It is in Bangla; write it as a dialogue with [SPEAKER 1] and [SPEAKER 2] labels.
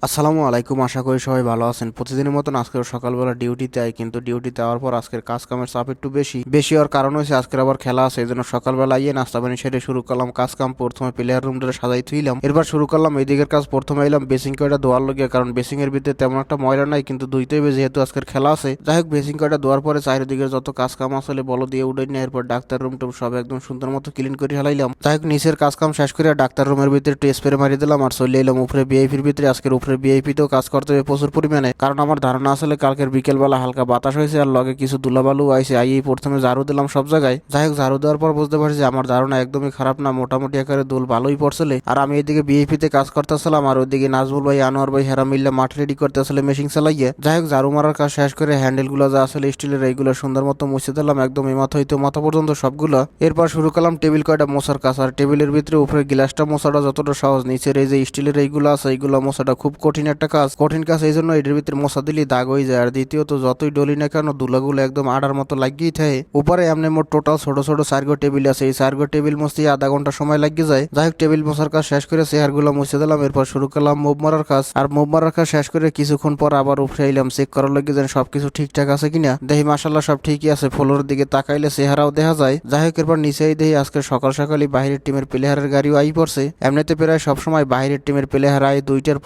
[SPEAKER 1] আসসালামু আলাইকুম, আশা করি সবাই ভালো আছেন। প্রতিদিনের মতন আজকের সকালবেলা ডিউটিতে আই, কিন্তু ডিউটিতে যাওয়ার পর আজকের কাজ কামের চাপ একটু বেশি বেশি হওয়ার কারণ হয়েছে আজকের আবার খেলা আছে। এই জন্য সকালবেলা আইয়ে নাস্তা পানি সেরে শুরু করলাম কাজ কাম। প্রথমে প্লেয়ার রুমটা সাজাই থুইলাম, এরপর শুরু করলাম এইদিকের কাজ। প্রথমে এলাম বেসিং কয়টা ধোয়ার লগে, কারণ বেসিং এর ভিতরে তেমন একটা ময়লা নাই, কিন্তু ধুইতে হবে যেহেতু আজকের খেলা আছে। যাই হোক, বেসিং কয়টা ধোয়ার পরে চারিদিকে যত কাজ কাম আসলে বলো দিয়ে উঠে নিয়ে এরপর ডাক্তার রুম টুম সব একদম সুন্দর মতো ক্লিন করে হালাইলাম। যাই হোক, নিচের কাজ কাম শেষ করে ডাক্তার রুমের ভিতরে একটু স্প্রে মারি দিলাম আর চলে এলাম উপরে ভিআইপির ভিতরে। আজকের উপরে ভিআইপি তেও কাজ করতে হবে প্রচুর পরিমাণে, কারণ আমার ধারণা আসলে কালকের বিকেলবেলা হালকা বাতাস হয়েছে আর লগে কিছু ধুলাবালু আইছে। আইয়েই প্রথমে ঝাড়ু দিলাম সব জায়গায়। যাই হোক, ঝাড়ু দেওয়ার পর বুঝতে পারছি যে আমার ধারণা একদমই খারাপ না, মোটামুটি আকারে ধুল ভালোই পড়ছিল। আর আমি এদিকে বিএপি তে কাজ করতেছিলাম আর ওইদিকে নাজমুল ভাই, আনোয়ার ভাই হেরা মিললে মাঠ রেডি করতেছিল মেশিন চালাইয়ে। যাই হোক, ঝাড়ু মারার কাজ শেষ করে হ্যান্ডেল গুলো যা আসলে স্টিলের এইগুলো সুন্দর মতো মুছে দিলাম একদম এই মাথা হইতে মাথা পর্যন্ত সবগুলো। এরপর শুরু করলাম টেবিল কয়টা মোছার কাজ। আর টেবিলের ভিতরে উপরে গ্লাসটা মোছাটা যতটা সহজ, নিচের এই যে স্টিলের এইগুলো আছে এইগুলো মোছাটা খুব কঠিন একটা কাজ। কঠিন কাজ এই জন্য এটার ভিতরে মশা দিলে দাগ হয়ে যায়। আর দ্বিতীয়ত যতই ডলি না কেন ধুলাগুলো একদম আড়ার মতো লাগিয়েই থাকে। উপরে এমনি মোট টোটাল ছোট ছোট 4 টেবিল আছে, এই 4 টেবিল মুছতে আধা ঘন্টা সময় লাগিয়ে যায়। যাই হোক, টেবিল মোছার কাজ শেষ করে চেয়ারগুলো মুছে দিলাম। এরপর শুরু করলাম মুভ মারার কাজ। আর মুভ মারার কাজ শেষ করে কিছুক্ষণ পর আবার উপরে এলাম চেক করার লাগে যেন সবকিছু ঠিকঠাক আছে কিনা। দেখি মাসাল্লাহ সব ঠিকই আছে, ফ্লোরের দিকে তাকাইলে চেহারাও দেখা যায়। যাই হোক, এরপর নিচেই দেখি আজকে সকাল সকালই বাইরের টিমের প্লেয়ারের গাড়িও আই পড়ছে। এমনিতে প্রায় সবসময় বাইরের টিমের প্লেয়ার আই 2টার